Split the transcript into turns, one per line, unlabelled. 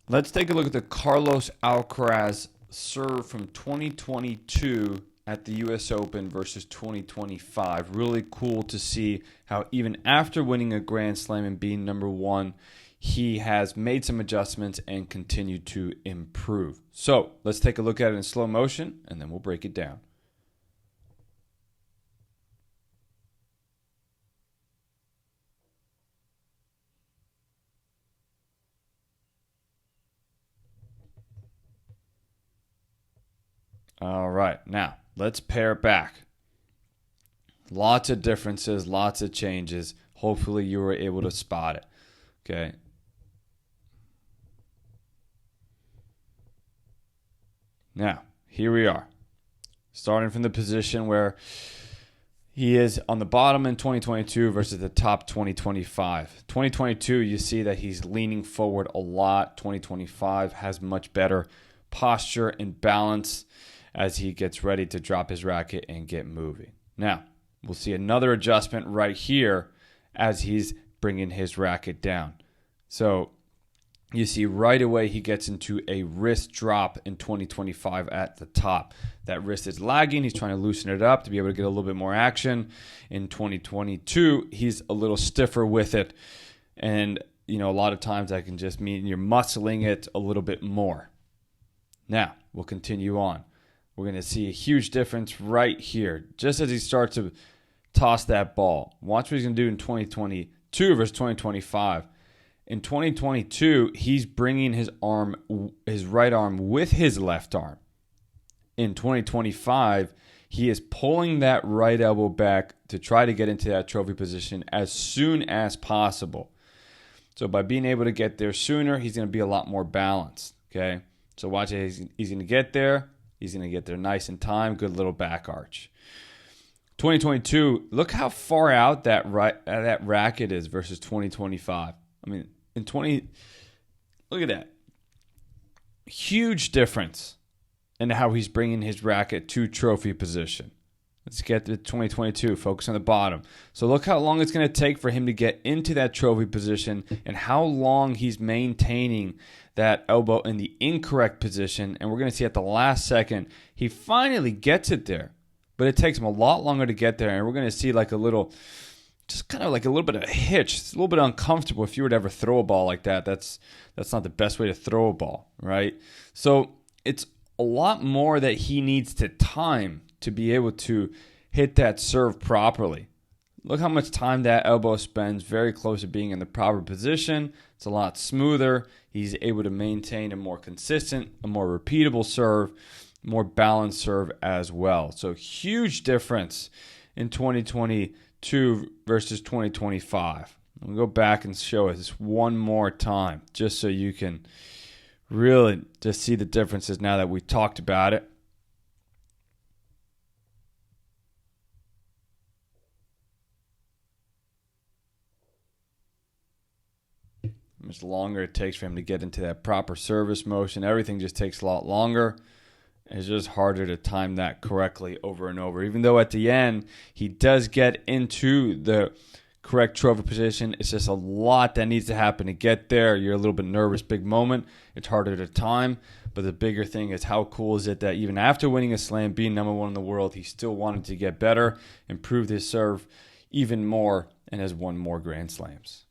Let's take a look at the Carlos Alcaraz serve from 2022 at the US Open versus 2025. Really cool to see how even after winning a Grand Slam and being number one, he has made some adjustments and continued to improve. So let's take a look at it in slow motion and then we'll break it down. All right, now let's pair it back. Lots of differences, lots of changes. Hopefully you were able to spot it. Okay. Now, here we are. Starting from the position where he is on the bottom in 2022 versus the top 2025. 2022, you see that he's leaning forward a lot. 2025 has much better posture and balance as he gets ready to drop his racket and get moving. Now, we'll see another adjustment right here as he's bringing his racket down. So you see right away he gets into a wrist drop in 2025 at the top. That wrist is lagging. He's trying to loosen it up to be able to get a little bit more action. In 2022, he's a little stiffer with it. And, a lot of times that can just mean you're muscling it a little bit more. Now, we'll continue on. We're going to see a huge difference right here, just as he starts to toss that ball. Watch what he's going to do in 2022 versus 2025. In 2022, he's bringing his right arm with his left arm. In 2025, he is pulling that right elbow back to try to get into that trophy position as soon as possible. So by being able to get there sooner, he's going to be a lot more balanced. Okay, so watch it. He's going to get there. He's going to get there nice in time. Good little back arch. 2022, look how far out that racket is versus 2025. I mean, look at that. Huge difference in how he's bringing his racket to trophy position. Let's get to 2022. Focus on the bottom. So look how long it's going to take for him to get into that trophy position and how long he's maintaining that elbow in the incorrect position. And we're going to see at the last second, he finally gets it there. But it takes him a lot longer to get there. And we're going to see like a little, just kind of like a little bit of a hitch. It's a little bit uncomfortable if you were to ever throw a ball like that. That's not the best way to throw a ball, right? So it's a lot more that he needs to time to be able to hit that serve properly. Look how much time that elbow spends very close to being in the proper position. It's a lot smoother. He's able to maintain a more consistent, a more repeatable serve, more balanced serve as well. So huge difference in 2022 versus 2025. I'll go back and show it this one more time just so you can really just see the differences now that we've talked about it. How much longer it takes for him to get into that proper service motion. Everything just takes a lot longer. It's just harder to time that correctly over and over. Even though at the end, he does get into the correct trophy position. It's just a lot that needs to happen to get there. You're a little bit nervous, big moment. It's harder to time. But the bigger thing is how cool is it that even after winning a slam, being number one in the world, he still wanted to get better, improve his serve even more, and has won more Grand Slams.